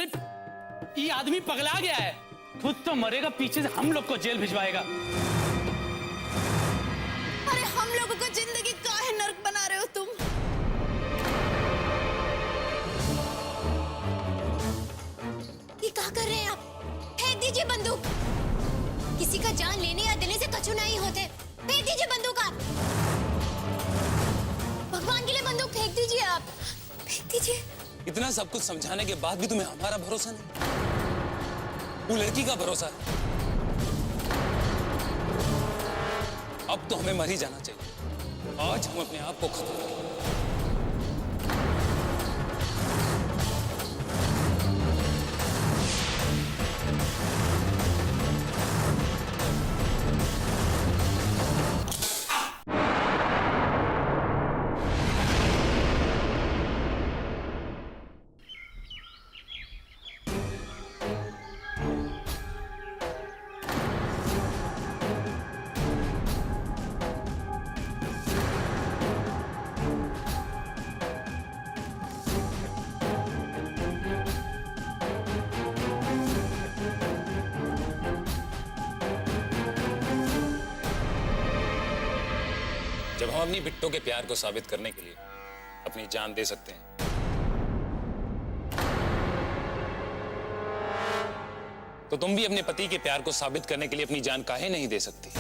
अरे ये आदमी पगला गया है, खुद तो मरेगा, पीछे से हम लोग को जेल भिजवाएगा। अरे हम लोगों को जिंदगी काहे नर्क बना रहे हो तुम? ये क्या कर रहे हैं आप? फेंक दीजिए बंदूक। किसी का जान लेने या देने से कछु नहीं होते। फेंक दीजिए बंदूक आप। भगवान के लिए बंदूक फेंक दीजिए आप। फेंक दीजिए। इतना सब कुछ समझाने के बाद भी तुम्हें हमारा भरोसा नहीं? वो लड़की का भरोसा है। अब तो हमें मर ही जाना चाहिए। आज हम अपने आप को खत्म करें। जब हम अपनी बिट्टो के प्यार को साबित करने के लिए अपनी जान दे सकते हैं, तो तुम भी अपने पति के प्यार को साबित करने के लिए अपनी जान काहे नहीं दे सकती?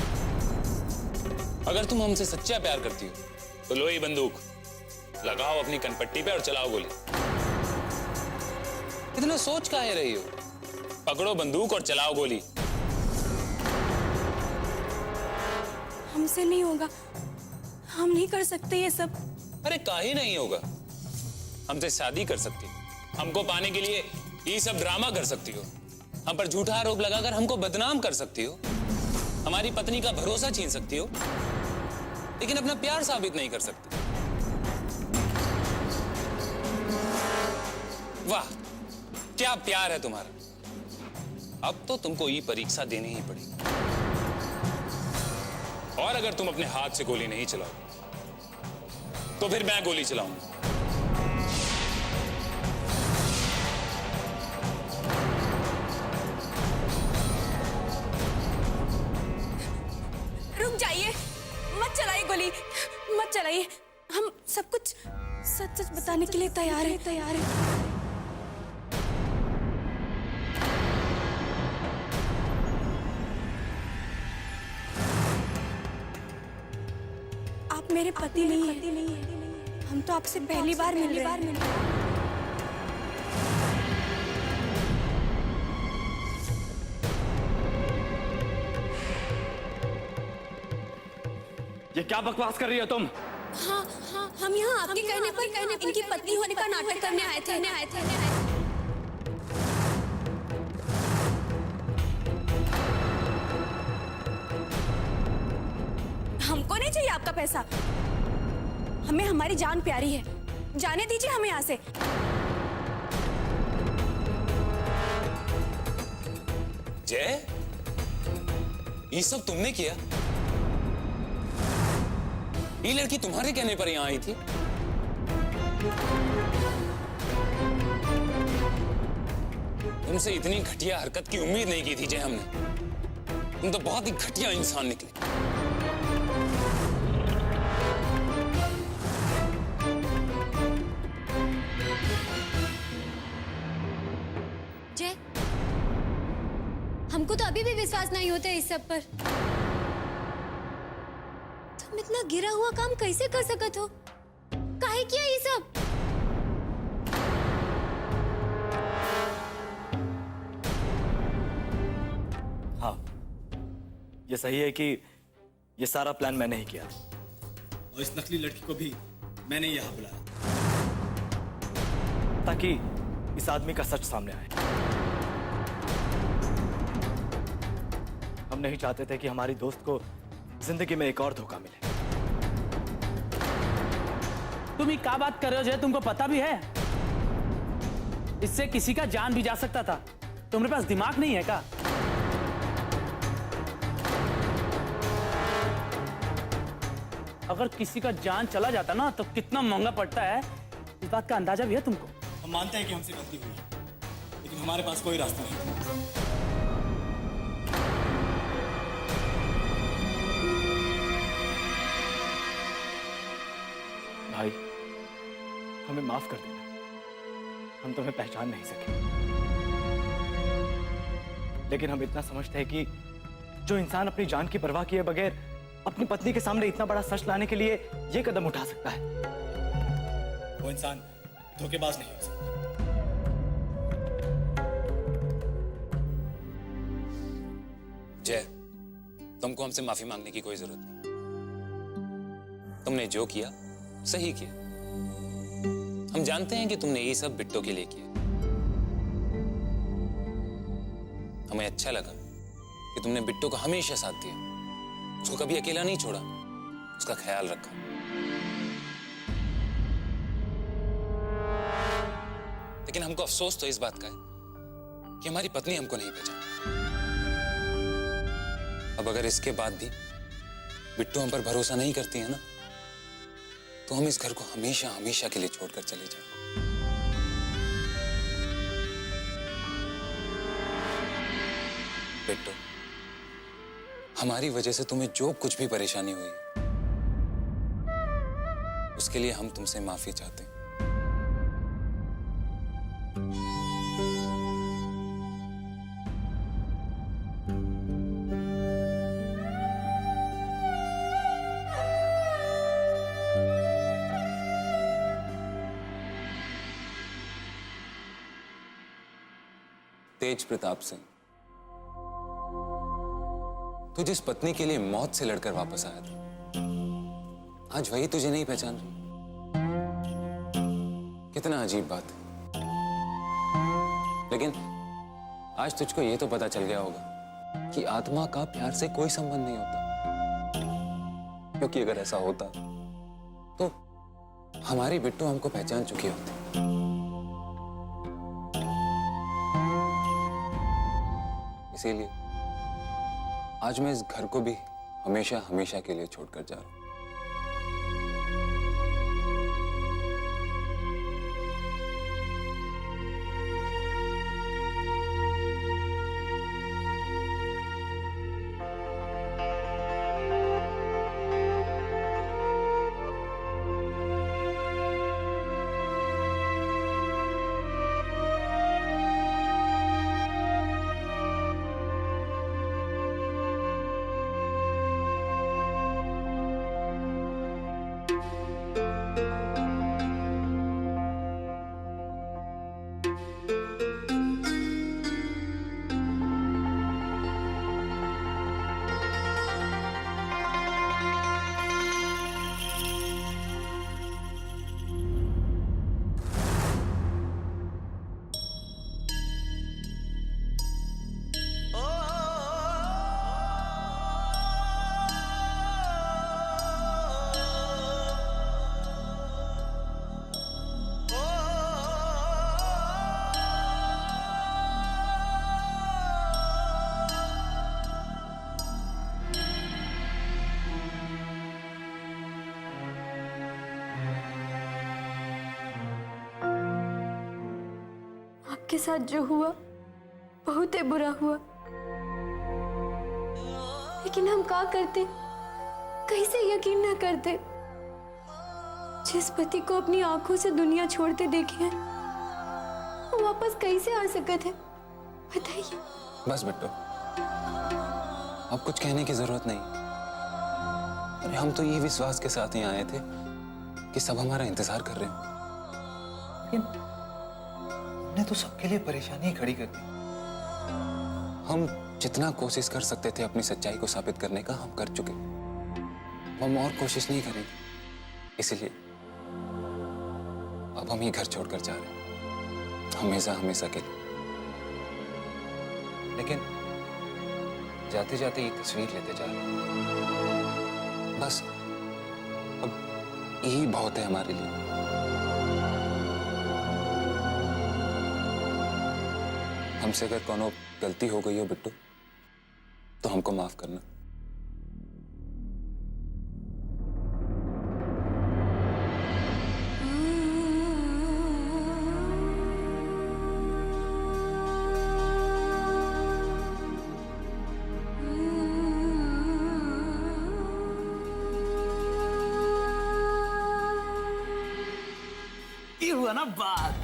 अगर तुम हमसे सच्चा प्यार करती हो तो लो ये बंदूक, लगाओ अपनी कनपट्टी पे और चलाओ गोली। इतना सोच काहे रही हो? पकड़ो बंदूक और चलाओ गोली। हमसे नहीं होगा, हम नहीं कर सकते ये सब। अरे काहे नहीं होगा? हमसे शादी कर सकती हो, हमको पाने के लिए ये सब ड्रामा कर सकती हो, हम पर झूठा आरोप लगाकर हमको बदनाम कर सकती हो, हमारी पत्नी का भरोसा छीन सकती हो, लेकिन अपना प्यार साबित नहीं कर सकती। वाह, क्या प्यार है तुम्हारा। अब तो तुमको ये परीक्षा देनी ही पड़ेगी। और अगर तुम अपने हाथ से गोली नहीं चलाओ तो फिर मैं गोली चलाऊंगा। रुक जाइए, मत चलाइए गोली, मत चलाइए। हम सब कुछ सच सच बताने के लिए तैयार है। आप मेरे पति नहीं हैं। हम तो आपसे पहली बार मिल रहे हैं। ये क्या बकवास कर रही हो तुम? हाँ, हम यहाँ आपके कहने पर इनकी पत्नी होने का नाटक करने आए थे। हमको नहीं चाहिए आपका पैसा, हमें हमारी जान प्यारी है। जाने दीजिए हमें यहाँ से। जय, ये सब तुमने किया? ये लड़की तुम्हारे कहने पर यहाँ आई थी? तुमसे इतनी घटिया हरकत की उम्मीद नहीं की थी जय हमने। तुम तो बहुत ही घटिया इंसान निकले। जय, हमको तो अभी भी विश्वास नहीं होता इस सब पर। तुम इतना गिरा हुआ काम कैसे कर सकत हो? काहे किया ये सब? हाँ, ये सही है कि ये सारा प्लान मैंने ही किया और इस नकली लड़की को भी मैंने यहाँ बुलाया ताकि इस आदमी का सच सामने आए। हम नहीं चाहते थे कि हमारी दोस्त को जिंदगी में एक और धोखा मिले। तुम ये क्या बात कर रहे हो जय? तुमको पता भी है इससे किसी का जान भी जा सकता था। तुम्हारे पास दिमाग नहीं है क्या? अगर किसी का जान चला जाता ना तो कितना महंगा पड़ता है, इस बात का अंदाजा भी है तुमको? हम मानते हैं कि हमसे गलती हुई, लेकिन हमारे पास कोई रास्ता नहीं। भाई, हमें माफ कर देना, हम तुम्हें पहचान नहीं सके। लेकिन हम इतना समझते हैं कि जो इंसान अपनी जान की परवाह किए बगैर अपनी पत्नी के सामने इतना बड़ा सच लाने के लिए यह कदम उठा सकता है, वो इंसान धोखेबाज नहीं हो सकता। जय, तुमको हमसे माफी मांगने की कोई जरूरत नहीं। तुमने जो किया सही किया। हम जानते हैं कि तुमने ये सब बिट्टो के लिए किया। हमें अच्छा लगा कि तुमने बिट्टो को हमेशा साथ दिया, उसको कभी अकेला नहीं छोड़ा, उसका ख्याल रखा। लेकिन हमको अफसोस तो इस बात का है कि हमारी पत्नी हमको नहीं पहचानी। अब अगर इसके बाद भी बिट्टू हम पर भरोसा नहीं करती है ना, तो हम इस घर को हमेशा हमेशा के लिए छोड़कर चले जाएं। बिट्टू, हमारी वजह से तुम्हें जो कुछ भी परेशानी हुई, उसके लिए हम तुमसे माफी चाहते हैं। तेज प्रताप सिंह, तू जिस पत्नी के लिए मौत से लड़कर वापस आया था, आज वही तुझे नहीं पहचान रही। कितना अजीब बात है। लेकिन आज तुझको ये तो पता चल गया होगा कि आत्मा का प्यार से कोई संबंध नहीं होता, क्योंकि अगर ऐसा होता तो हमारी बिट्टू हमको पहचान चुकी होती। इसीलिए आज मैं इस घर को भी हमेशा हमेशा के लिए छोड़कर जा रहा हूं। के साथ जो हुआ बहुत ही बुरा हुआ, लेकिन हम क्या करते, कैसे यकीन ना करते। जिस पति को अपनी आंखों से दुनिया छोड़ते देखे हैं, वो वापस कैसे आ सकते हैं बताइए। बस बिट्टू, अब कुछ कहने की जरूरत नहीं। अरे हम तो ये विश्वास के साथ ही आए थे कि सब हमारा इंतजार कर रहे हैं। लेकिन हमने तो सबके लिए परेशानी खड़ी कर दी। हम जितना कोशिश कर सकते थे अपनी सच्चाई को साबित करने का, हम कर चुके। हम और कोशिश नहीं करेंगे। इसलिए अब हम ये घर छोड़कर जा रहे हैं, हमेशा हमेशा के लिए। लेकिन जाते जाते ये तस्वीर लेते जा रहे हैं। बस अब यही बहुत है हमारे लिए। हमसे अगर कोनो गलती हो गई हो बिट्टू, तो हमको माफ करना। हुआ ना बात।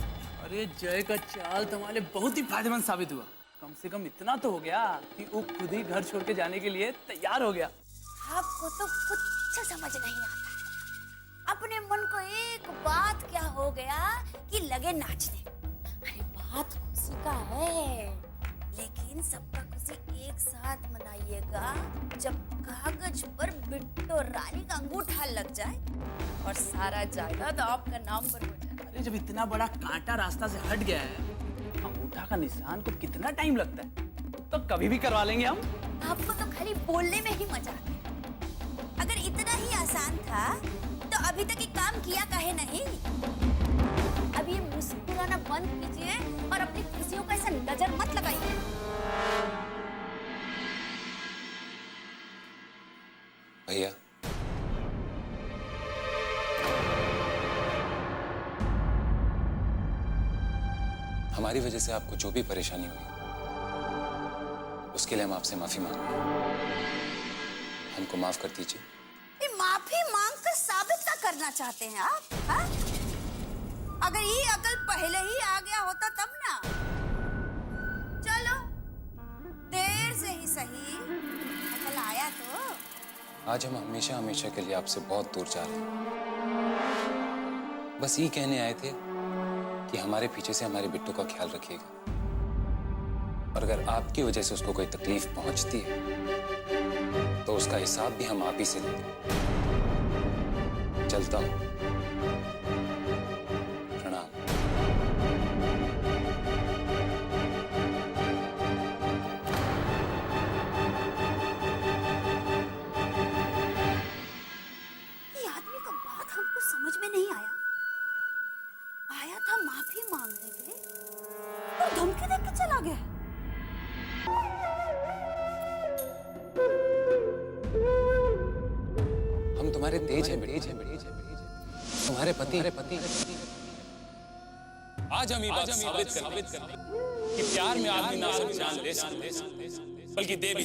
अरे जय का चाल तुम्हारे बहुत ही फायदेमंद साबित हुआ। कम से कम इतना तो हो गया कि वो खुद ही घर छोड़ के जाने के लिए तैयार हो गया। आपको तो कुछ समझ नहीं आता। अपने मन को एक बात क्या हो गया कि लगे नाचने। अरे बात खुशी का है, लेकिन सबका खुशी एक साथ मनाइएगा जब कागज पर बिट्टो रानी का अंगूठा लग जाए और सारा जायदाद आपका नाम पर हो जाए। अरे जब इतना बड़ा कांटा रास्ता से हट गया है, अंगूठा का निशान को कितना टाइम लगता है, तो कभी भी करवा लेंगे हम। आपको तो खाली बोलने में ही मजा आता है। अगर इतना ही आसान था तो अभी तक ये काम किया काहे नहीं? अब ये मुस्कुराना बंद कीजिए और अपनी खुशियों का ऐसा नजर मत लगाइए। भैया, हमारी वजह से आपको जो भी परेशानी हुई उसके लिए हम आपसे माफी मांगते हैं। हमको माफ कर दीजिए। ये माफी मांग कर साबित क्या करना चाहते हैं आप? हा? अगर ये अकल पहले ही आ गया होता तब ना। चलो देर से ही सही, अकल आया तो। आज हम हमेशा हमेशा के लिए आपसे बहुत दूर जा रहे हैं। बस ये कहने आए थे कि हमारे पीछे से हमारे बिट्टू का ख्याल रखिएगा, और अगर आपकी वजह से उसको कोई तकलीफ पहुंचती है तो उसका हिसाब भी हम आप ही से लेंगे। चलता हूं। प्रणाम। ये आदमी का बात हमको समझ में नहीं आया। आया था माफी मांगने के लिए और धमकी देके चला गया। हम तुम्हारे तेज हैं बेटे, तुम्हारे पति। आज हम ये बात साबित कर कि प्यार में आदमी ना सिर्फ जान ले सकते बल्कि दे भी।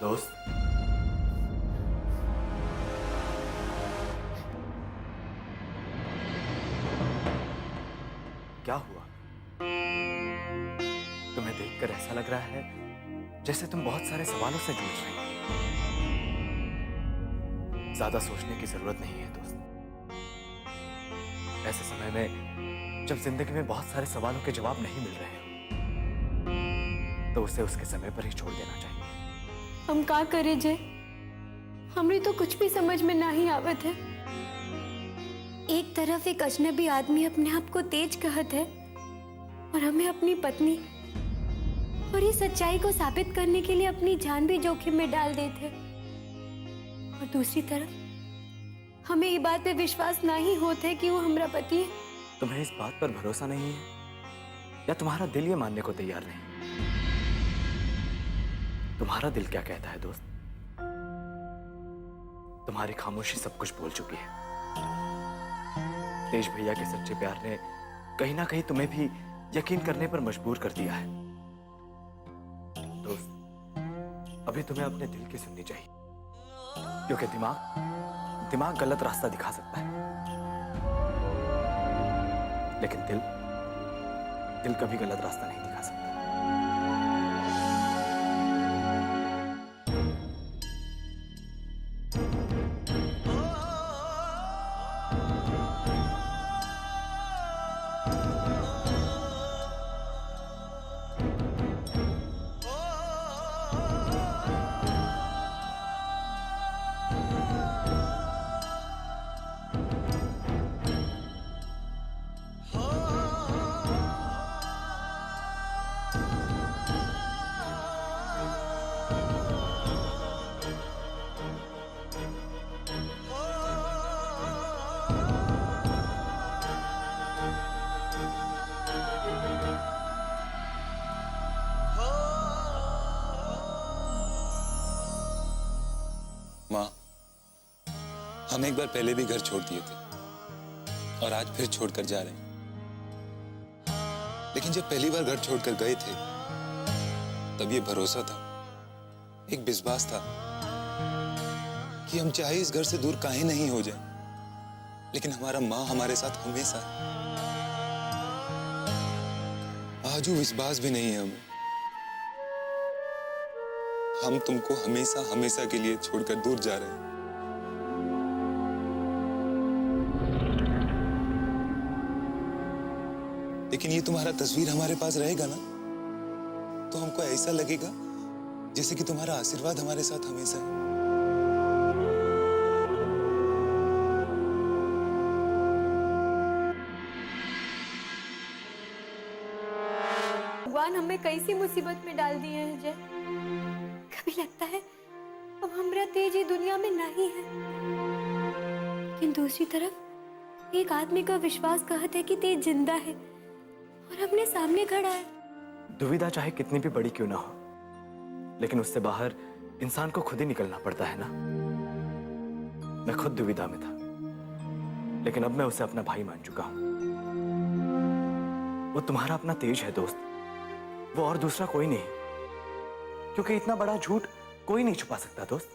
दोस्त, क्या हुआ? तुम्हें देखकर ऐसा लग रहा है जैसे तुम बहुत सारे सवालों से जूझ रही हो। ज्यादा सोचने की जरूरत नहीं है दोस्त। ऐसे समय में जब जिंदगी में बहुत सारे सवालों के जवाब नहीं मिल रहे हो तो उसे उसके समय पर ही छोड़ देना चाहिए। हम का करे जय, हमरे तो कुछ भी समझ में नहीं आवत है। एक तरफ एक अजनबी आदमी अपने आप को तेज कहत है और हमें अपनी पत्नी और ये सच्चाई को साबित करने के लिए अपनी जान भी जोखिम में डाल देते, और दूसरी तरफ हमें ये बात पे विश्वास नहीं होता है कि वो हमारा पति है। तुम्हें इस बात पर भरोसा नहीं है या तुम्हारा दिल ये मानने को तैयार नहीं? तुम्हारा दिल क्या कहता है दोस्त? तुम्हारी खामोशी सब कुछ बोल चुकी है। तेज भैया के सच्चे प्यार ने कहीं ना कहीं तुम्हें भी यकीन करने पर मजबूर कर दिया है। दोस्त, अभी तुम्हें अपने दिल की सुननी चाहिए, क्योंकि दिमाग गलत रास्ता दिखा सकता है, लेकिन दिल कभी गलत रास्ता नहीं दिखा सकता। हम एक बार पहले भी घर छोड़ दिए थे और आज फिर छोड़कर जा रहे हैं। लेकिन जब पहली बार घर छोड़कर गए थे तब ये भरोसा था, एक विश्वास था कि हम चाहे इस घर से दूर काहे नहीं हो जाए, लेकिन हमारा माँ हमारे साथ हमेशा है। आज वो विश्वास भी नहीं है हमें। हम तुमको हमेशा हमेशा के लिए छोड़कर दूर जा रहे हैं। लेकिन ये तुम्हारा तस्वीर हमारे पास रहेगा ना, तो हमको ऐसा लगेगा जैसे कि तुम्हारा आशीर्वाद हमारे साथ हमेशा है। भगवान हमें कैसी मुसीबत में डाल दिए हैं जय। कभी लगता है अब हमरा तेज ये दुनिया में नहीं है, लेकिन दूसरी तरफ एक आदमी का विश्वास कहता है कि तेज जिंदा है और अपने सामने खड़ा है। दुविधा चाहे कितनी भी बड़ी क्यों ना हो, लेकिन उससे बाहर इंसान को खुद ही निकलना पड़ता है ना। मैं खुद दुविधा में था, लेकिन अब मैं उसे अपना भाई मान चुका हूं। वो तुम्हारा अपना तेज है दोस्त, वो और दूसरा कोई नहीं, क्योंकि इतना बड़ा झूठ कोई नहीं छुपा सकता दोस्त।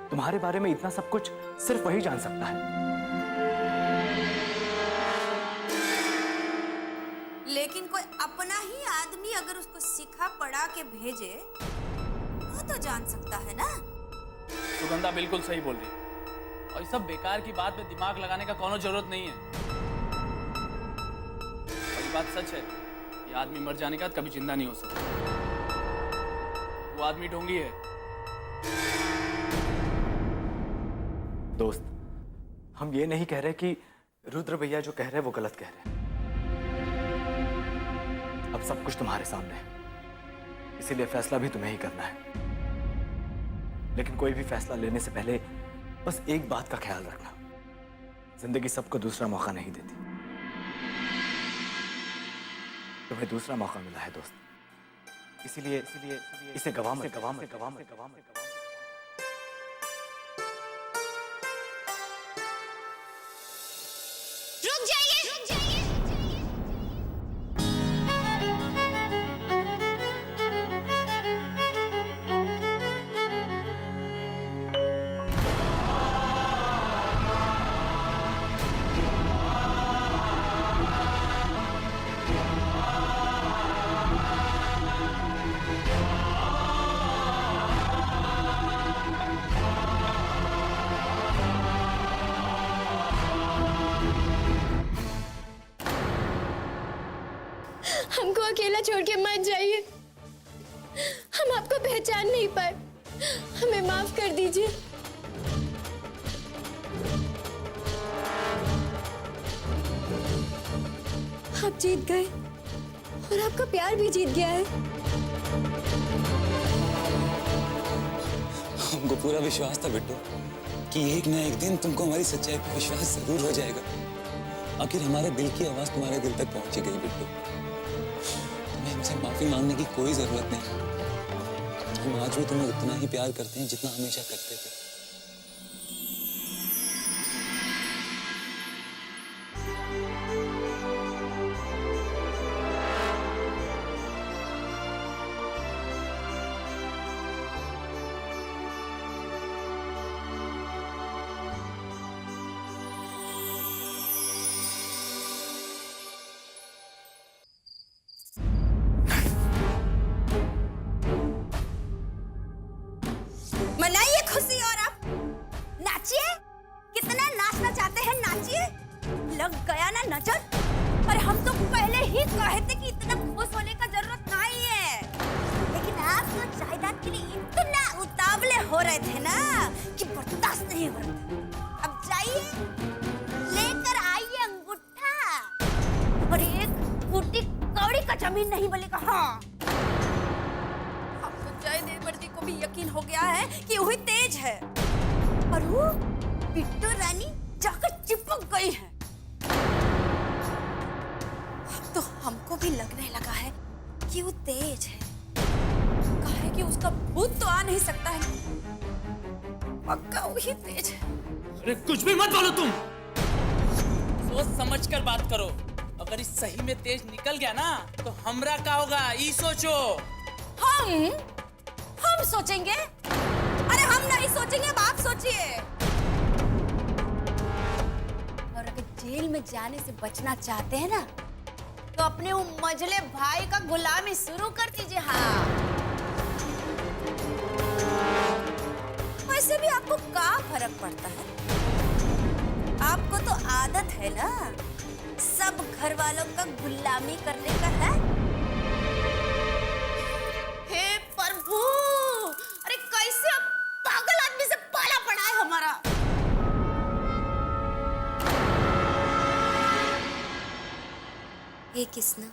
तुम्हारे बारे में इतना सब कुछ सिर्फ वही जान सकता है। लेकिन कोई अपना ही आदमी अगर उसको सिखा पढ़ा के भेजे वो तो जान सकता है ना। सुगंधा बिल्कुल सही बोल रही है, और ये सब बेकार की बात में दिमाग लगाने का कोनो जरूरत नहीं है। और ये बात सच है, ये आदमी मर जाने के बाद कभी जिंदा नहीं हो सकता। वो आदमी ढोंगी है। दोस्त, हम ये नहीं कह रहे कि रुद्र भैया जो कह रहे हैं वो गलत कह रहे हैं। अब सब कुछ तुम्हारे सामने है, इसीलिए फैसला भी तुम्हें ही करना है। लेकिन कोई भी फैसला लेने से पहले बस एक बात का ख्याल रखना, जिंदगी सबको दूसरा मौका नहीं देती। तुम्हें दूसरा मौका मिला है दोस्त, इसीलिए इसे गवा मत। रुक जाइए। हमको अकेला छोड़ के मत जाइए। हम आपको पहचान नहीं पाए, हमें माफ कर दीजिए। आप जीत गए और आपका प्यार भी जीत गया है। हमको पूरा विश्वास था बिट्टू कि एक ना एक दिन तुमको हमारी सच्चाई पर विश्वास जरूर हो जाएगा। आखिर हमारे दिल की आवाज तुम्हारे दिल तक पहुंची गई बिट्टू। तुम्हें हमसे माफी मांगने की कोई जरूरत नहीं। हम आज भी तुम्हें उतना ही प्यार करते हैं जितना हमेशा करते थे। मनाइए खुशी और आप नाचिए। कितना नाचना चाहते हैं नाचिए। लग गया ना नजर। और हम तो पहले ही कहे थे कि इतना खुश होने का जरूरत नहीं है, लेकिन आप तो जायदाद के लिए इतना उतावले हो रहे थे ना कि बर्दाश्त नहीं हो रहा था। अब जाइए, लेकर आइए अंगूठा और एक बूटी कौड़ी का जमीन नहीं बोलेगा। हाँ, जय देवर जी को भी यकीन हो गया है कि वही तेज है और वो बिट्टू रानी जाकर चिपक गई है। अब तो हमको भी लगने लगा है कि वो तेज है। कहा है कि उसका भूत तो आ नहीं सकता है। पक्का वही तेज है। अरे कुछ भी मत बोलो तुम। सोच समझ कर बात करो। अगर इस सही में तेज निकल गया ना तो हमरा का होगा ये सोचो। हम सोचेंगे? अरे हम नहीं सोचेंगे, अब आप सोचिए। और अगर जेल में जाने से बचना चाहते हैं ना तो अपने वो मजले भाई का गुलामी शुरू कर दीजिए। हाँ, वैसे भी आपको क्या फर्क पड़ता है? आपको तो आदत है ना सब घर वालों का गुलामी करने का है। हे प्रभु, अरे कैसे अब पागल आदमी से पाला पड़ा है हमारा। हे किसना,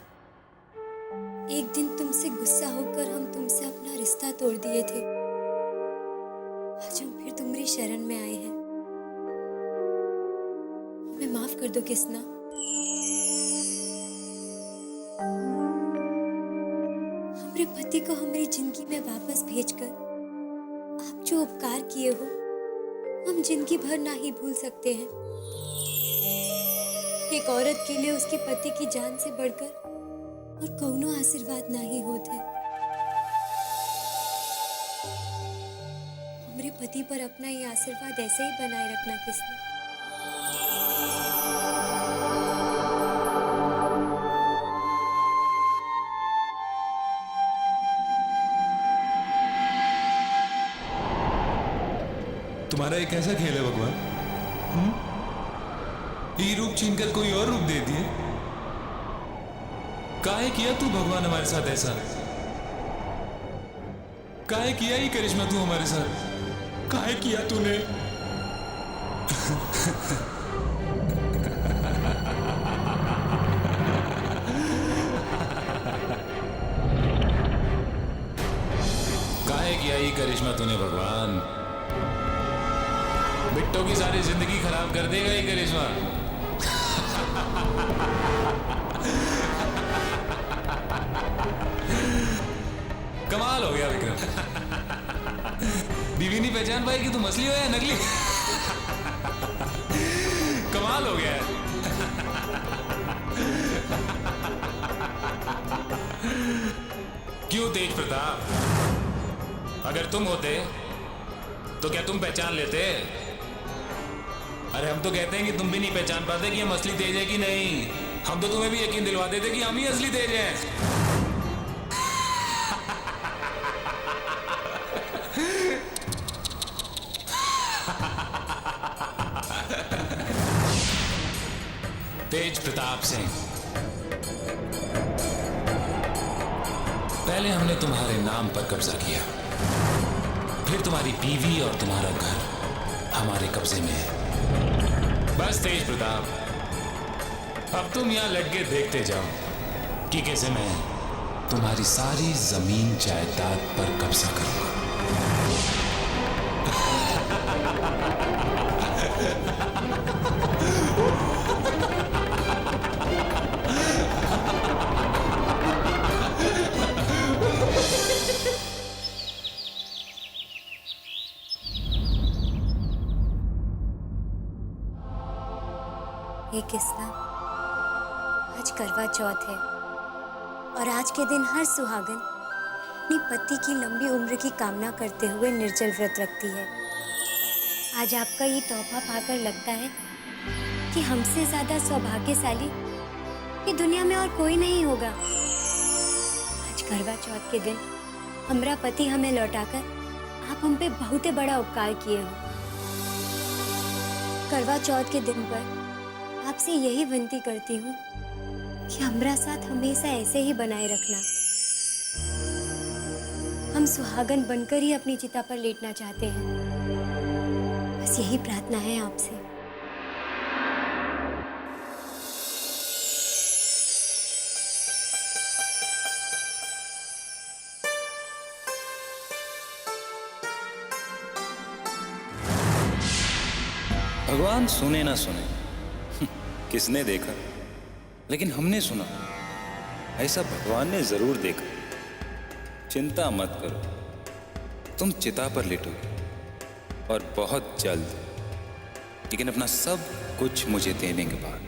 एक दिन तुमसे गुस्सा होकर हम तुमसे अपना रिश्ता तोड़ दिए थे। आज हम फिर तुम्हारी शरण में आए हैं। हमें माफ कर दो किसना। हमारे पति को हमारी जिंदगी में वापस भेजकर आप जो उपकार किए हो हम जिंदगी भर ना ही भूल सकते हैं। एक औरत के लिए उसके पति की जान से बढ़कर और कौनो आशीर्वाद ना ही होते। हमारे पति पर अपना ये आशीर्वाद ऐसे ही बनाए रखना किसने। तुम्हारा एक ऐसा खेल है भगवान, ये रूप छीनकर कोई और रूप दे दिए। काहे किया तू भगवान हमारे साथ ऐसा? काहे किया ये करिश्मा तू हमारे साथ? काहे किया तूने? काहे किया ये करिश्मा तूने भगवान? बिट्टो की सारी जिंदगी खराब कर देगा ये करिश्मा। कमाल हो गया विक्रम। बीवी नहीं पहचान पाई कि तू मछली हो या नकली। कमाल हो गया है। क्यों तेज प्रताप, अगर तुम होते तो क्या तुम पहचान लेते? अरे हम तो कहते हैं कि तुम भी नहीं पहचान पाते कि हम असली तेज है कि नहीं। हम तो तुम्हें भी यकीन दिलवा देते कि हम ही असली तेज हैं। तेज प्रताप सिंह, पहले हमने तुम्हारे नाम पर कब्जा किया, फिर तुम्हारी बीवी और तुम्हारा घर हमारे कब्जे में है। बस तेज प्रताप, अब तुम यहां लटके देखते जाओ कि कैसे मैं तुम्हारी सारी जमीन जायदाद पर कब्जा करूंगा। हे किसना, आज करवा चौथ है और आज के दिन हर सुहागन अपनी पति की लंबी उम्र की कामना करते हुए निर्जल व्रत रखती है। आज आपका ये तोहफा पाकर लगता है कि हमसे ज्यादा सौभाग्यशाली ये दुनिया में और कोई नहीं होगा। आज करवा चौथ के दिन हमारा पति हमें लौटाकर आप हम पे बहुत बड़ा उपकार किए हो। करवा चौथ के दिन पर आपसे यही विनती करती हूँ कि हमारा साथ हमेशा ऐसे ही बनाए रखना। हम सुहागन बनकर ही अपनी चिता पर लेटना चाहते हैं। बस यही प्रार्थना है आपसे। भगवान सुने ना सुने, किसने देखा, लेकिन हमने सुना। ऐसा भगवान ने जरूर देखा। चिंता मत करो, तुम चिता पर लेटोगे और बहुत जल्द लेकिन अपना सब कुछ मुझे देने के बाद।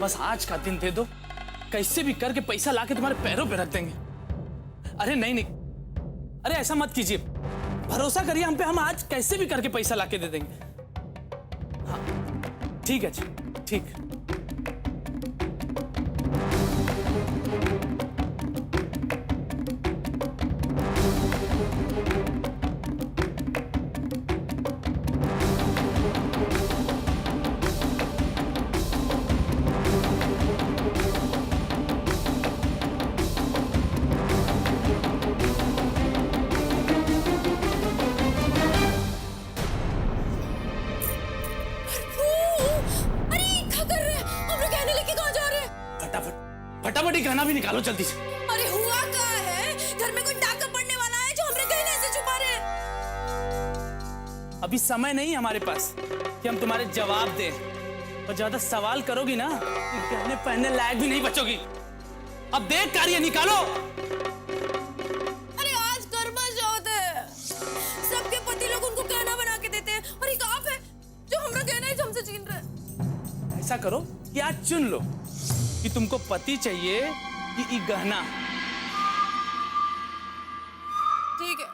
बस आज का दिन दे दो, कैसे भी करके पैसा लाके तुम्हारे पैरों पे रख देंगे। अरे नहीं नहीं, अरे ऐसा मत कीजिए, भरोसा करिए हम पे, हम आज कैसे भी करके पैसा लाके दे देंगे। हाँ ठीक है जी, ठीक। फटाफट ही गहना भी निकालो जल्दी से। अरे हुआ क्या है? घर में कोई डाका पड़ने वाला है जो हमरे गहने से छुपा रहे हैं। अभी समय नहीं हमारे पास कि हम तुम्हारे जवाब दें, और ज्यादा सवाल करोगी ना गहने पहनने लायक भी नहीं बचोगी। अब देख कार्य निकालो। अरे आज कर्मा चौथ है, सबके पति लोग उनको गहना बना के देते हैं, और एक आप है जो हमरा गहना ही हमसे छीन रहे हैं। ऐसा करो कि आज चुन लो कि तुमको पति चाहिए कि गहना। ठीक है।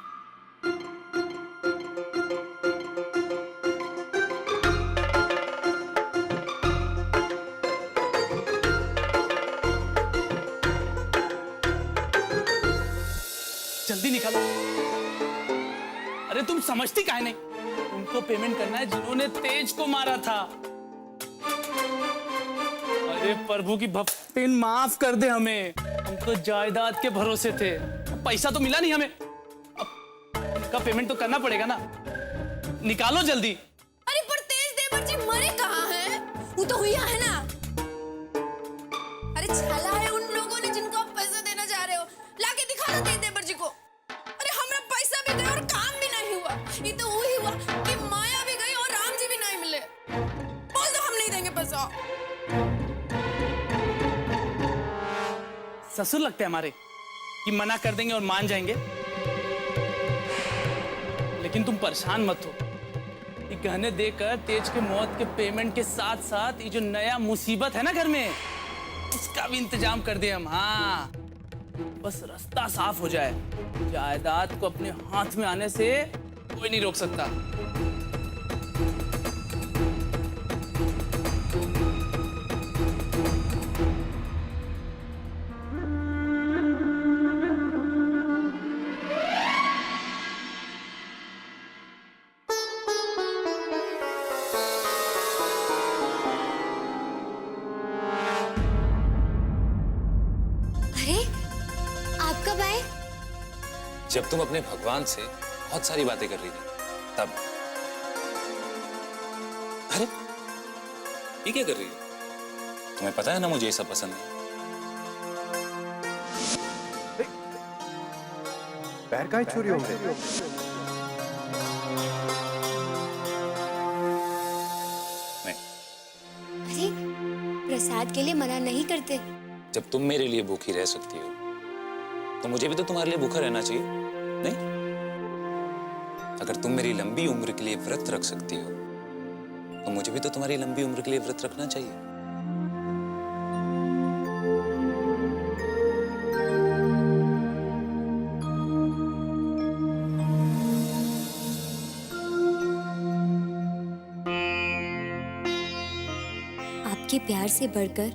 जल्दी निकालो। अरे तुम समझती काहे नहीं? तुमको पेमेंट करना है जिन्होंने तेज को मारा था। अरे प्रभु की भक्ति, माफ कर दे हमें, हम तो जायदाद के भरोसे थे, पैसा तो मिला नहीं हमें, अब उनका पेमेंट तो करना पड़ेगा ना। निकालो जल्दी। अरे पर तेज देवर जी मरे कहाँ हैं? वो तो हुई है ना। अरे छला है उन लोगों ने जिनको आप पैसा देना चाह रहे हो, लाके दिखा दो तेज देवर जी को। अरे हमारा पैसा भी गया और काम भी नहीं हुआ। ये तो वही हुआ कि माया भी गई और राम जी भी नहीं मिले। बोल दो हम नहीं देंगे पैसा। ससुर लगते हैं हमारे कि मना कर देंगे और मान जाएंगे। लेकिन तुम परेशान मत हो, ये गहने देकर तेज के मौत के पेमेंट के साथ साथ ये जो नया मुसीबत है ना घर में, उसका भी इंतजाम कर दे हम। हाँ बस रास्ता साफ हो जाए, जायदाद को अपने हाथ में आने से कोई नहीं रोक सकता। आप कब आए? जब तुम अपने भगवान से बहुत सारी बातें कर रही थी तब। अरे ये क्या कर रही हो? तुम्हें पता है ना मुझे ये सब पसंद नहीं। पैर का ही चोरी हो गए। अरे प्रसाद के लिए मना नहीं करते। जब तुम मेरे लिए भूखी रह सकती हो तो मुझे भी तो तुम्हारे लिए भूखा रहना चाहिए, नहीं? अगर तुम मेरी लंबी उम्र के लिए व्रत रख सकती हो तो मुझे भी तो तुम्हारी लंबी उम्र के लिए व्रत रखना चाहिए। आपके प्यार से बढ़कर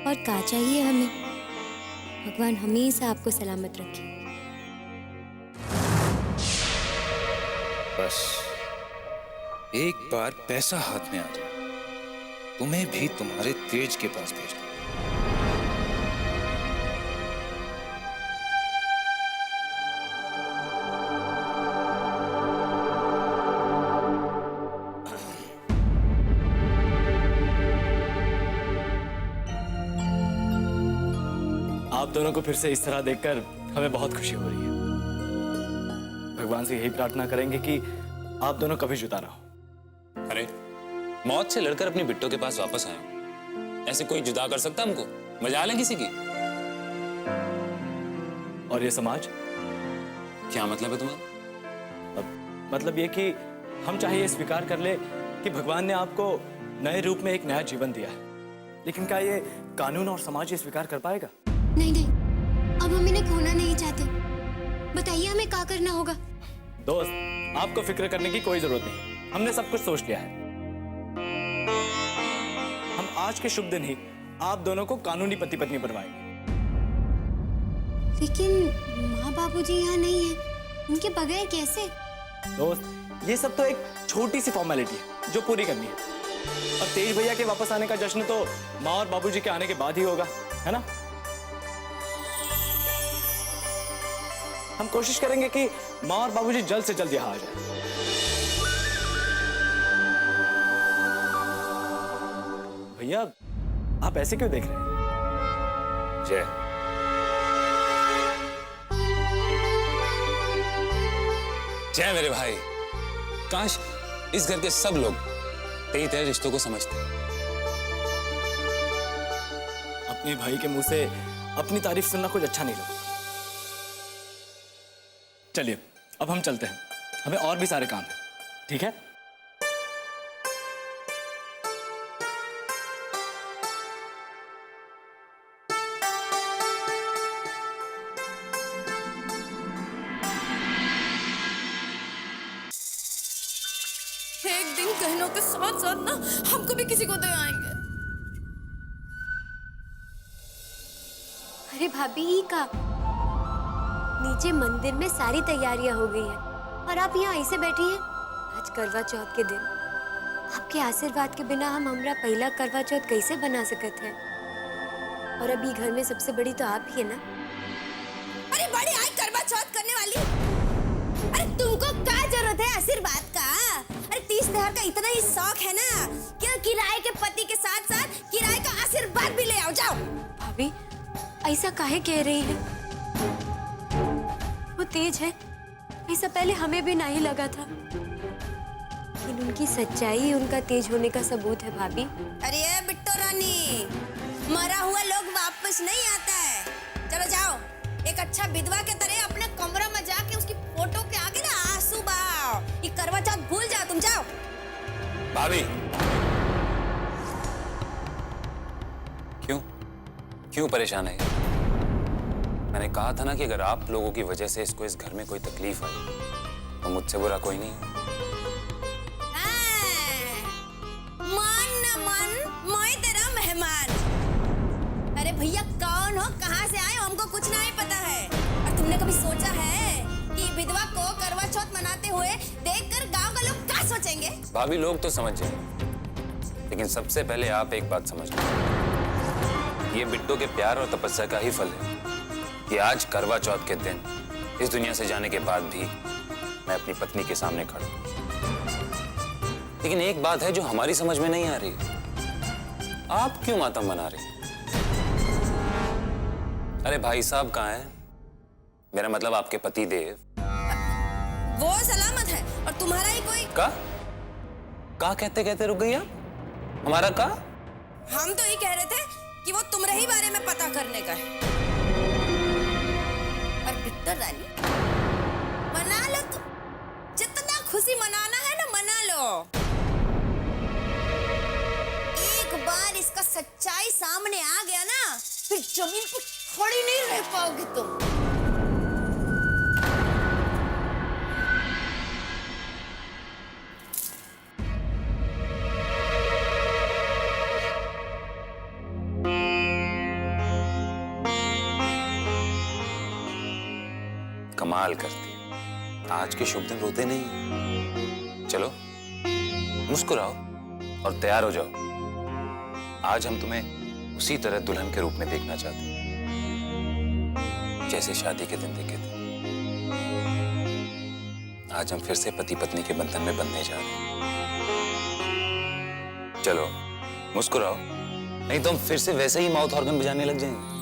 और क्या चाहिए हमें? भगवान हमेशा आपको सलामत रखे। बस एक बार पैसा हाथ में आ जाए, तुम्हें भी तुम्हारे तेज के पास भेज दूं। आप दोनों को फिर से इस तरह देखकर हमें बहुत खुशी हो रही है। भगवान से यही प्रार्थना करेंगे कि आप दोनों कभी जुदा ना हो। अरे मौत से लड़कर अपनी बिट्टो के पास वापस आए हो, ऐसे कोई जुदा कर सकता हमको? मजाल है किसी की? और ये समाज क्या मतलब है तुम्हारा? मतलब ये कि हम चाहे ये स्वीकार कर ले कि भगवान ने आपको नए रूप में एक नया जीवन दिया है, लेकिन क्या ये कानून और समाज ये स्वीकार कर पाएगा? नहीं नहीं, अब हम इन्हें खोना नहीं चाहते। बताइए हमें क्या करना होगा? दोस्त, आपको फिक्र करने की कोई जरूरत नहीं, हमने सब कुछ सोच लिया है। हम आज के शुभ दिन ही आप दोनों को कानूनी पति पत्नी बनवाएंगे। लेकिन माँ बाबूजी यहाँ नहीं है, उनके बगैर कैसे? दोस्त, ये सब तो एक छोटी सी फॉर्मेलिटी है जो पूरी करनी है, और तेज भैया के वापस आने का जश्न तो माँ और बाबूजी के आने के बाद ही होगा, है ना? हम कोशिश करेंगे कि माँ और बाबूजी जल्द से जल्द यहाँ आ जाए। भैया, आप ऐसे क्यों देख रहे हैं? जय, जय मेरे भाई, काश इस घर के सब लोग तेरे रिश्तों को समझते। अपने भाई के मुंह से अपनी तारीफ सुनना कुछ अच्छा नहीं लगता। चलिए, अब हम चलते हैं, हमें और भी सारे काम हैं, ठीक है? एक दिन गहनों के साथ साथ ना हमको भी किसी को दे आएंगे। अरे भाभी, ये का नीचे मंदिर में सारी तैयारियां हो गई हैं और आप यहाँ ऐसे बैठी हैं। आज करवा चौथ के दिन आपके आशीर्वाद के बिना हम हमरा पहला करवा चौथ कैसे बना सकते हैं? और अभी घर में सबसे बड़ी तो आप ही है ना। अरे बड़ी आई करवा चौथ करने वाली। अरे तुमको क्या जरूरत है आशीर्वाद का? अरे 30 त्योहार का इतना ही शौक है ना, क्यों किराए के पति के साथ साथ किराए का आशीर्वाद भी ले आओ। जाओ। भाभी, ऐसा काहे कह रही है? वो तेज है, ऐसा पहले हमें भी नहीं लगा था, लेकिन उनकी सच्चाई उनका तेज होने का सबूत है भाभी। अरे बिट्टो रानी, मरा हुआ लोग वापस नहीं आता है। चलो जाओ, एक अच्छा विधवा के तरह अपने कमरा में जाके उसकी फोटो के आगे ना आंसू बहाओ। ये करवा चौथ भूल जाओ, तुम जाओ। भाभी, क्यों क्यों परेशान है? मैंने कहा था ना कि अगर आप लोगों की वजह से इसको इस घर में कोई तकलीफ आई तो मुझसे बुरा कोई नहीं। मन न मन, मैं तेरा मेहमान। अरे भैया, कौन हो, कहाँ से आए, हमको कुछ नहीं पता है। और तुमने कभी सोचा है कि विधवा को करवा चौथ मनाते हुए देखकर गांव का लोग क्या सोचेंगे? भाभी, लोग तो समझ जाएंगे, लेकिन सबसे पहले आप एक बात समझ लो, ये बिट्टो के प्यार और तपस्या का ही फल है कि आज करवा चौथ के दिन इस दुनिया से जाने के बाद भी मैं अपनी पत्नी के सामने खड़ा हूं। लेकिन एक बात है जो हमारी समझ में नहीं आ रही, आप क्यों मातम मना रहे? अरे भाई साहब कहाँ हैं? मेरा मतलब आपके पति देव। वो सलामत है और तुम्हारा ही कोई का कहते कहते रुक गई आप? हमारा का? हम तो ये कह रहे थे कि वो तुम्हारे ही बारे में पता करने का है। और बिट्टो रानी, मना लो तुम, जितना खुशी मनाना है ना मना लो। एक बार इसका सच्चाई सामने आ गया ना, फिर जमीन पर खड़ी नहीं रह पाओगे तुम। कमाल करती है, आज के शुभ दिन रोते नहीं। चलो मुस्कुराओ और तैयार हो जाओ। आज हम तुम्हें उसी तरह दुल्हन के रूप में देखना चाहते हैं जैसे शादी के दिन देखे थे। आज हम फिर से पति पत्नी के बंधन में बंधने जा रहे हैं। चलो मुस्कुराओ, नहीं तो हम फिर से वैसे ही माउथ ऑर्गन बजाने लग जाएंगे।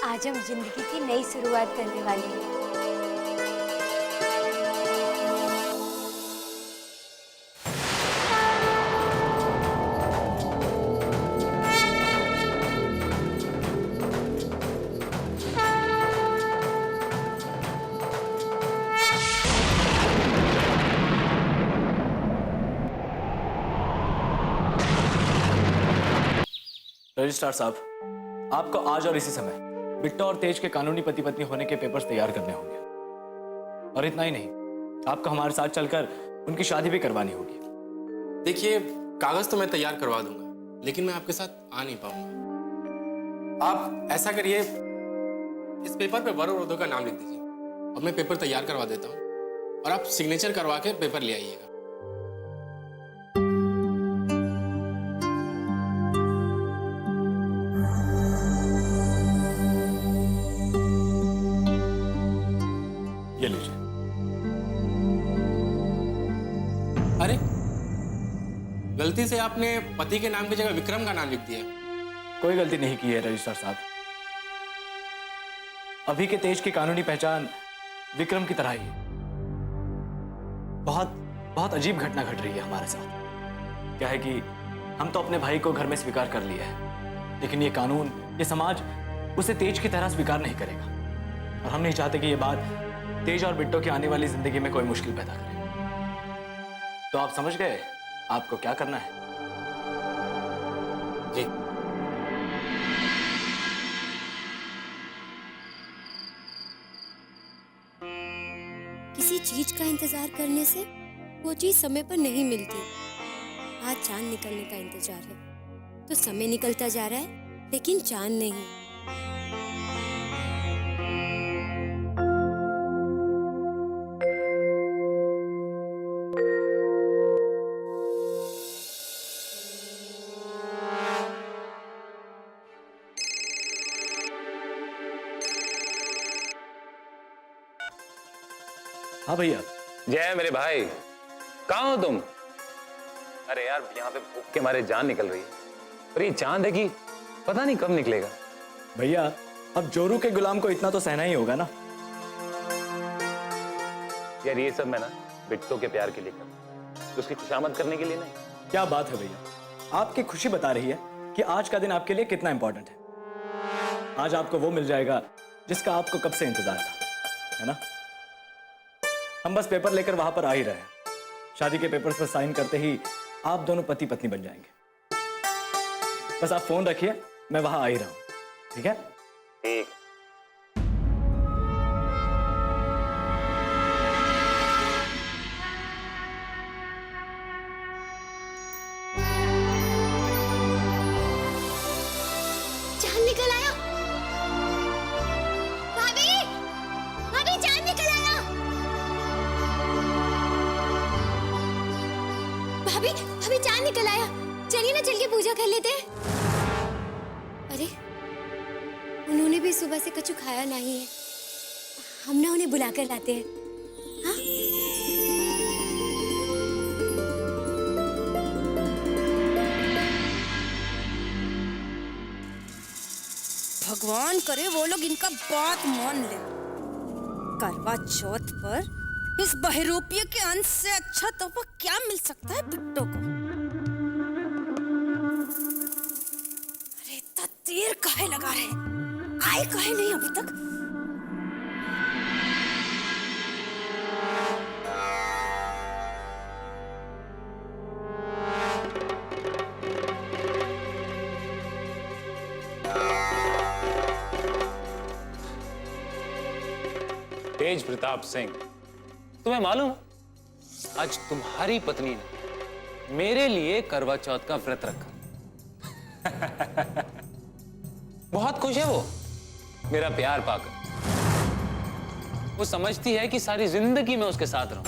आज हम जिंदगी की नई शुरुआत करने वाले हैं। रजिस्ट्रार साहब, आपको आज और इसी समय बिट्टो और तेज के कानूनी पति पत्नी होने के पेपर्स तैयार करने होंगे। और इतना ही नहीं, आपको हमारे साथ चलकर उनकी शादी भी करवानी होगी। देखिए, कागज तो मैं तैयार करवा दूंगा, लेकिन मैं आपके साथ आ नहीं पाऊंगा। आप ऐसा करिए, इस पेपर पे वरुण और उदय का नाम लिख दीजिए और मैं पेपर तैयार करवा देता हूँ और आप सिग्नेचर करवा के पेपर ले आइएगा। ये लीजिए। अरे, गलती से आपने पति के नाम की जगह विक्रम का नाम लिख दिया। कोई गलती नहीं की है रजिस्ट्रार साहब। अभी के तेज की कानूनी पहचान विक्रम की तरह ही है। बहुत बहुत अजीब घटना घट रही है हमारे साथ। क्या है कि हम तो अपने भाई को घर में स्वीकार कर लिया है, लेकिन ये कानून, ये समाज उसे तेज की तरह स्वीकार नहीं करेगा। और हम नहीं चाहते कि ये बात तेज और बिट्टो की आने वाली जिंदगी में कोई मुश्किल पैदा करे। तो आप समझ गए आपको क्या करना है? जी। किसी चीज का इंतजार करने से वो चीज समय पर नहीं मिलती। आज चांद निकलने का इंतजार है, तो समय निकलता जा रहा है, लेकिन चांद नहीं। हाँ भैया। जय मेरे भाई, कहाँ हो तुम? अरे यार, यहाँ पे भूख के मारे जान निकल रही है। पर ये चांद है कि पता नहीं कब निकलेगा। भैया, अब जोरू के गुलाम को इतना तो सहना ही होगा ना। यार, ये सब मैं ना बिट्टो के प्यार के लिए कर रहा हूं, उसकी खुशामद करने के लिए नहीं। क्या बात है भैया, आपकी खुशी बता रही है कि आज का दिन आपके लिए कितना इंपॉर्टेंट है। आज आपको वो मिल जाएगा जिसका आपको कब से इंतजार था, है ना? हम बस पेपर लेकर वहां पर आ ही रहे हैं। शादी के पेपर्स पर साइन करते ही आप दोनों पति पत्नी बन जाएंगे। बस आप फोन रखिए, मैं वहां आ ही रहा हूं। ठीक है? ठीक। चांद निकल आया। भाभी, भाभी, चांद निकल आया। भाभी, भाभी, चांद निकल आया। चलिए ना, चल के पूजा कर लेते हैं। अरे, उन्होंने भी सुबह से कछु खाया नहीं है। हम ना उन्हें बुला कर लाते हैं। हाँ? भगवान करे वो लोग इनका बात मान ले। करवा चौथ पर इस बहरूपिये के अंश से अच्छा तोहफा क्या मिल सकता है बिट्टो को? अरे इतना देर काहे लगा रहे हैं? आए काहे नहीं अभी तक? तेज प्रताप सिंह, तुम्हें मालूम, आज तुम्हारी पत्नी ने मेरे लिए करवा चौथ का व्रत रखा। बहुत खुश है वो मेरा प्यार पाकर। वो समझती है कि सारी जिंदगी मैं उसके साथ रहूं।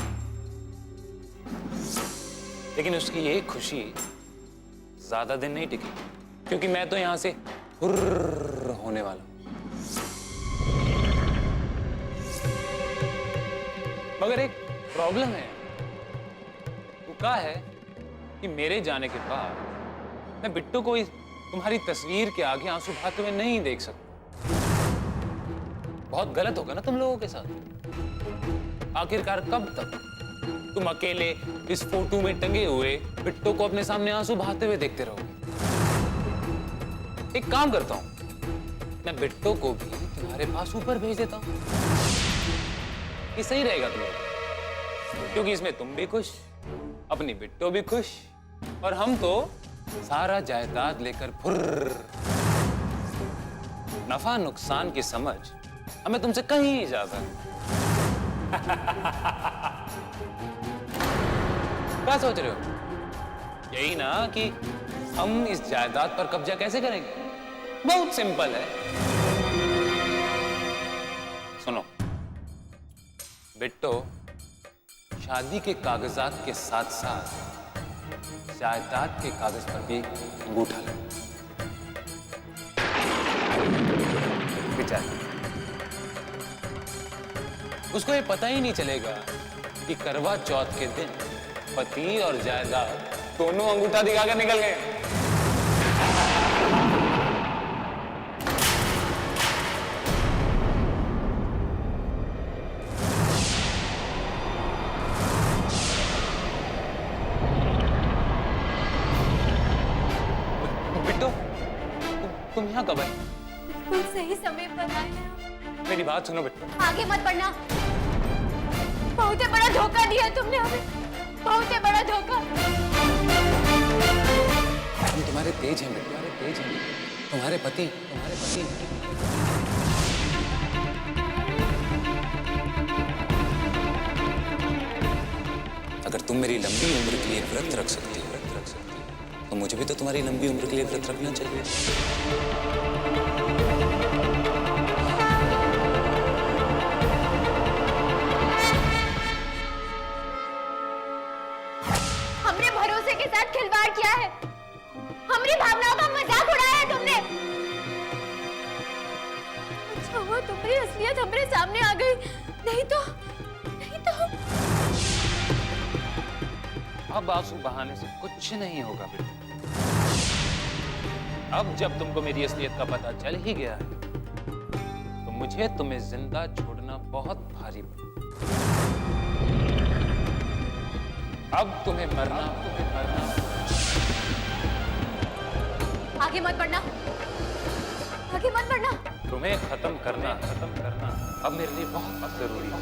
लेकिन उसकी ये खुशी ज्यादा दिन नहीं टिकी, क्योंकि मैं तो यहां से हुर्र होने वाला हूं। मगर एक प्रॉब्लम है। वो क्या है कि मेरे जाने के बाद मैं बिट्टू को इस तुम्हारी तस्वीर के आगे आंसू बहाते हुए नहीं देख सकता। बहुत गलत होगा ना तुम लोगों के साथ। आखिरकार कब तक तुम अकेले इस फोटो में टंगे हुए बिट्टू को अपने सामने आंसू बहाते हुए देखते रहोगे? एक काम करता हूं, मैं बिट्टू को भी तुम्हारे पास ऊपर भेज देता हूं। ये सही रहेगा तुम लोग, क्योंकि इसमें तुम भी खुश, अपनी बिट्टू भी खुश, और हम तो सारा जायदाद लेकर फुर्र। नफा नुकसान की समझ हमें तुमसे कहीं ज्यादा है। क्या सोच रहे हो? यही ना कि हम इस जायदाद पर कब्जा कैसे करेंगे? बहुत सिंपल है। सुनो, बिट्टो शादी के कागजात के साथ साथ जायदाद के कागज पर भी अंगूठा लगा। बेचारा, उसको ये पता ही नहीं चलेगा कि करवा चौथ के दिन पति और जायदाद दोनों अंगूठा दिखाकर निकल गए। बिट्टू, तुम यहाँ कब आए? तुम सही समय पर आए हैं। मेरी बात सुनो बिट्टू। आगे मत बढ़ना। बहुत ही बड़ा धोखा दिया तुमने हमें, बहुत ही बड़ा धोखा। हम तुम्हारे तेज हैं बिट्टू, तुम्हारे तेज हैं, तुम्हारे पति हैं। अगर तुम मेरी लंबी उम्र के लिए व्रत रख सकती हो, तो मुझे भी तो तुम्हारी लंबी उम्र के लिए व्रत रखना चाहिए। हमने भरोसे के साथ खिलवाड़ किया है, हमारी भावनाओं का मजाक उड़ाया है तुमने। अच्छा हुआ तुम्हारी असलियत हमारे सामने आ गई, नहीं तो अब आंसू बहाने से कुछ नहीं होगा बेटा। अब जब तुमको मेरी असलियत का पता चल ही गया है, तो मुझे तुम्हें जिंदा छोड़ना बहुत भारी पड़ा। अब तुम्हें मरना। आगे मत बढ़ना, आगे मत बढ़ना। तुम्हें खत्म करना अब मेरे लिए बहुत जरूरी है।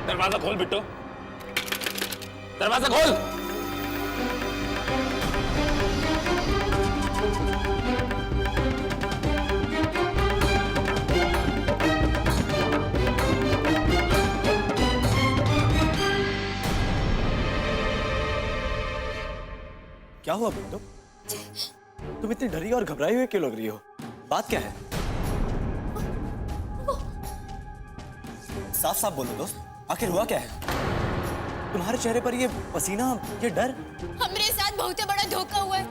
दरवाजा खोल बिट्टू, दरवाजा खोल। क्या हुआ बिट्टू? तुम इतनी डरी और घबराई हुई क्यों लग रही हो? बात क्या है? साफ साफ बोलो दोस्त, आखिर हुआ क्या है? तुम्हारे चेहरे पर ये पसीना, ये डर। हमारे साथ बहुत बड़ा धोखा हुआ है।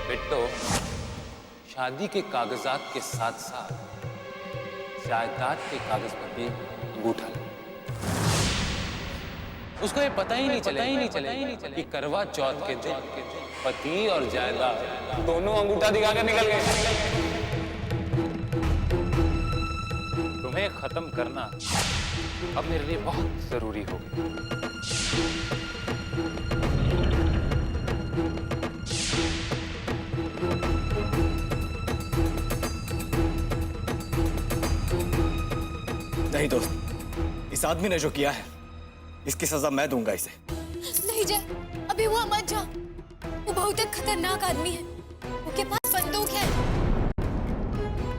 बिट्टू, शादी के कागजात के साथ साथ जायदाद के कागज पर भी अंगूठा लगा। उसको ये पता ही नहीं चला कि करवा चौथ के दिन पति और जायदाद दोनों अंगूठा दिखाकर निकल गए। तुम्हें खत्म करना अब मेरे लिए बहुत जरूरी हो गया। नहीं दोस्त, इस आदमी ने जो किया है इसकी सजा मैं दूंगा इसे। नहीं जय, अभी वहाँ मत जाओ। वो बहुत एक खतरनाक आदमी है। उसके पास बंदूक है।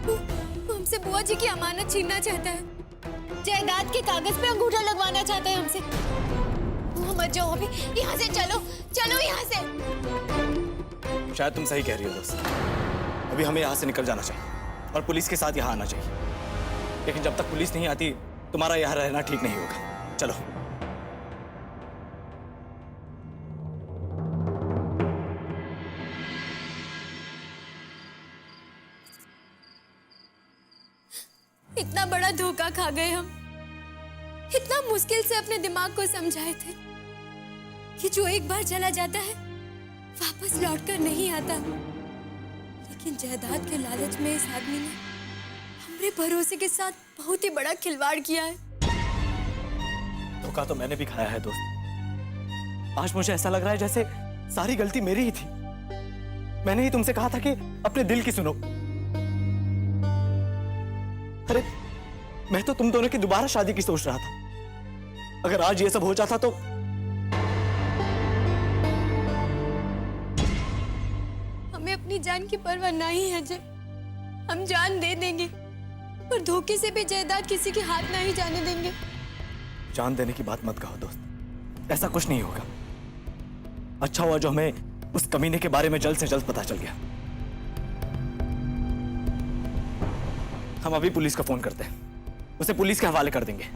वो हमसे बुआ जी की अमानत छीनना चाहता है। जायदाद के कागज पे अंगूठा लगवाना चाहता है हमसे। वहाँ मत जाओ अभी, यहाँ से चलो, चलो यहाँ से। शायद तुम सही कह रही हो दोस्त, अभी हमें यहाँ से निकल जाना चाहिए और पुलिस के साथ यहाँ आना चाहिए। लेकिन जब तक पुलिस नहीं आती तुम्हारा यहाँ रहना ठीक नहीं होगा। चलो। इतना बड़ा धोखा खा गए हम। इतना मुश्किल से अपने दिमाग को समझाए थे कि जो एक बार चला जाता है वापस लौटकर नहीं आता। लेकिन जायदाद के लालच में इस आदमी ने हमारे भरोसे के साथ बहुत ही बड़ा खिलवाड़ किया है। धोखा तो मैंने भी खाया है दोस्त। आज मुझे ऐसा लग रहा है जैसे सारी गलती मेरी ही थी। मैंने ही तुमसे कहा था कि अपने दिल की सुनो। अरे मैं तो तुम दोनों की दोबारा शादी की सोच रहा था। अगर आज ये सब हो जाता तो हमें अपनी जान की परवाह नहीं है जय। हम जान दे देंगे पर धोखे से भी जायदाद किसी के हाथ नहीं जाने देंगे। जान देने की बात मत कहो दोस्त, ऐसा कुछ नहीं होगा। अच्छा हुआ जो हमें उस कमीने के बारे में जल्द से जल्द पता चल गया। हम अभी पुलिस को फोन करते हैं, उसे पुलिस के हवाले कर देंगे।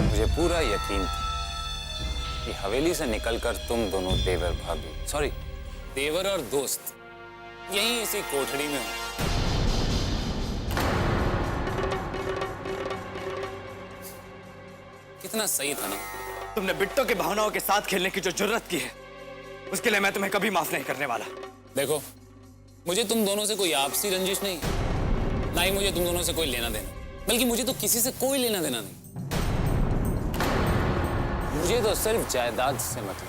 मुझे पूरा यकीन था कि हवेली से निकलकर तुम दोनों देवर भाभी, सॉरी देवर और दोस्त यहीं इसी कोठड़ी में हो। कितना सही था ना। तुमने बिट्टो के भावनाओं के साथ खेलने की जो जुर्रत की है उसके लिए मैं तुम्हें कभी माफ नहीं करने वाला। देखो, मुझे तुम दोनों से कोई आपसी रंजिश नहीं, ना ही मुझे तुम दोनों से कोई लेना देना, बल्कि मुझे तो किसी से कोई लेना देना नहीं। मुझे तो सिर्फ जायदाद से मतलब।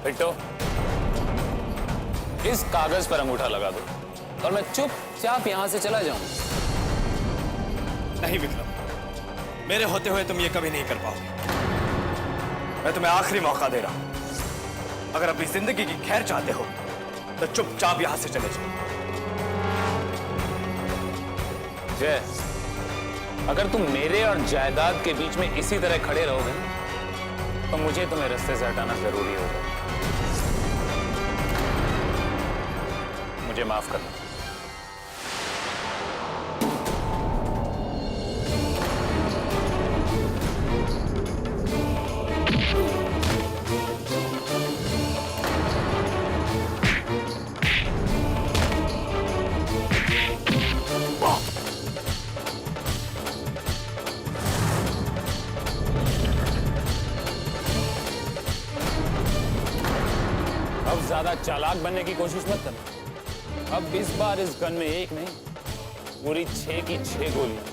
बिट्टो, इस कागज पर अंगूठा लगा दो और मैं चुपचाप यहां से चला जाऊं। नहीं विक्रम, मेरे होते हुए तुम ये कभी नहीं कर पाओगे। मैं तुम्हें आखिरी मौका दे रहा हूं। अगर अपनी जिंदगी की खैर चाहते हो तो चुपचाप यहां से चले जाओ। जय, अगर तुम मेरे और जायदाद के बीच में इसी तरह खड़े रहोगे तो मुझे तुम्हें रास्ते से हटाना जरूरी होगा। मुझे माफ करना। अब ज्यादा चालाक बनने की कोशिश मत करना। अब इस बार इस गन में एक नहीं, पूरी 6 की 6 गोलियां,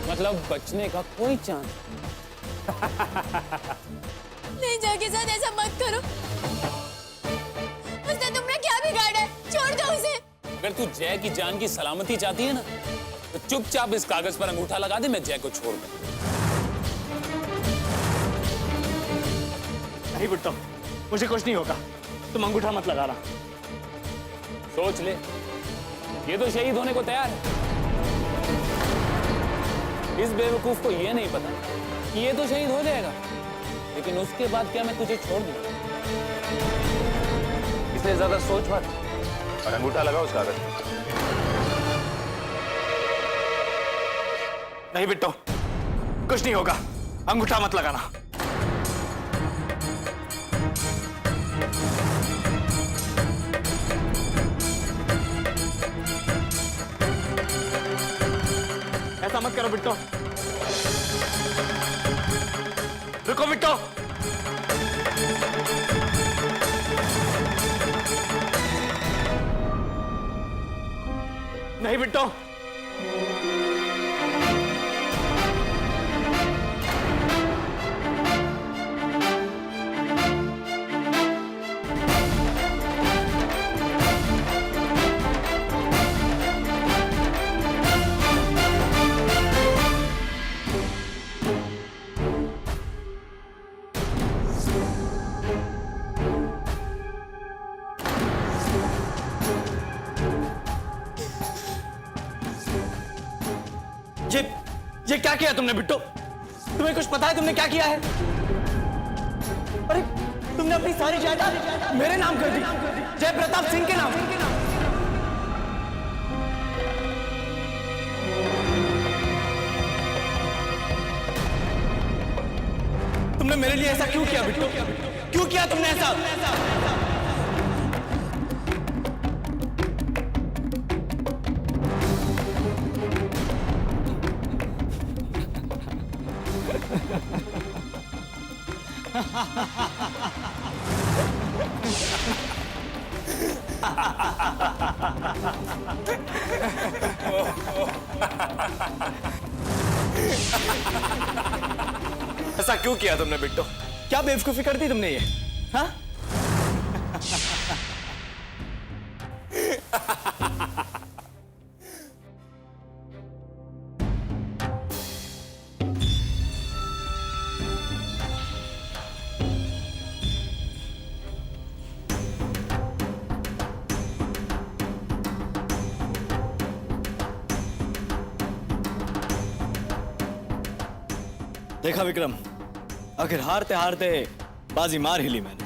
मतलब बचने का कोई चांस। नहीं, जय के साथ ऐसा मत करो। उसने तुमने क्या बिगाड़ा है? छोड़ दो उसे। अगर तू जय की जान की सलामती चाहती है ना तो चुपचाप इस कागज पर अंगूठा लगा दे, मैं जय को छोड़ दूं। नहीं बिट्टो, मुझे कुछ नहीं होगा। तुम अंगूठा मत लगा रहा। सोच ले, ये तो शहीद होने को तैयार है। इस बेवकूफ को ये नहीं पता कि ये तो शहीद हो जाएगा, लेकिन उसके बाद क्या मैं तुझे छोड़ दूं? इसलिए ज्यादा सोच मत और अंगूठा लगाओ उस कागज पे। नहीं बिट्टो, कुछ नहीं होगा, अंगूठा मत लगाना। ऐसा मत करो बिट्टो, रुको बिट्टो। नहीं बिट्टो, ये क्या किया तुमने बिट्टो? तुम्हें कुछ पता है तुमने क्या किया है? अरे तुमने अपनी सारी जायदाद मेरे नाम कर दी, जयप्रताप सिंह के नाम। तुमने मेरे लिए ऐसा क्यों किया बिट्टो? क्यों किया तुमने ऐसा? ऐसा क्यों किया तुमने बिट्टो? क्या बेवकूफी कर दी तुमने ये? हाँ? देखा विक्रम, आखिर हारते हारते बाजी मार ही ली मैंने।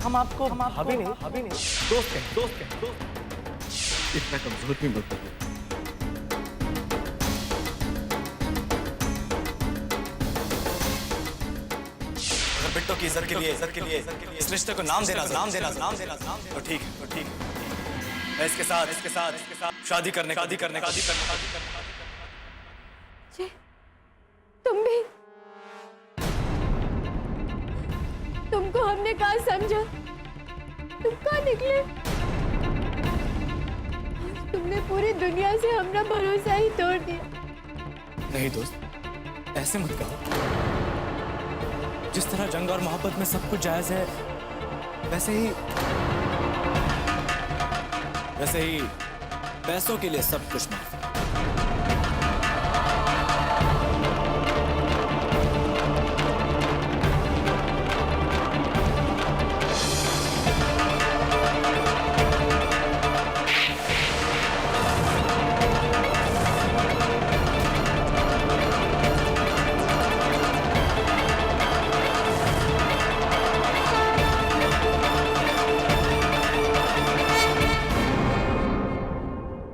हम आपको भाभी नहीं दोस्त हैं, दोस्त हैं, दोस्त। इतना कमजोर नहीं मत बनो। बिट्टो की इज्जत के लिए इस रिश्ते को नाम देना तो ठीक है। मैं इसके साथ शादी करने का तुम भी, तुमको हमने कहा समझा, तुम कहाँ निकले? तुमने पूरी दुनिया से हमारा भरोसा ही तोड़ दिया। नहीं दोस्त, ऐसे मत कहो। जिस तरह जंग और मोहब्बत में सब कुछ जायज है, वैसे ही पैसों के लिए सब कुछ माफ।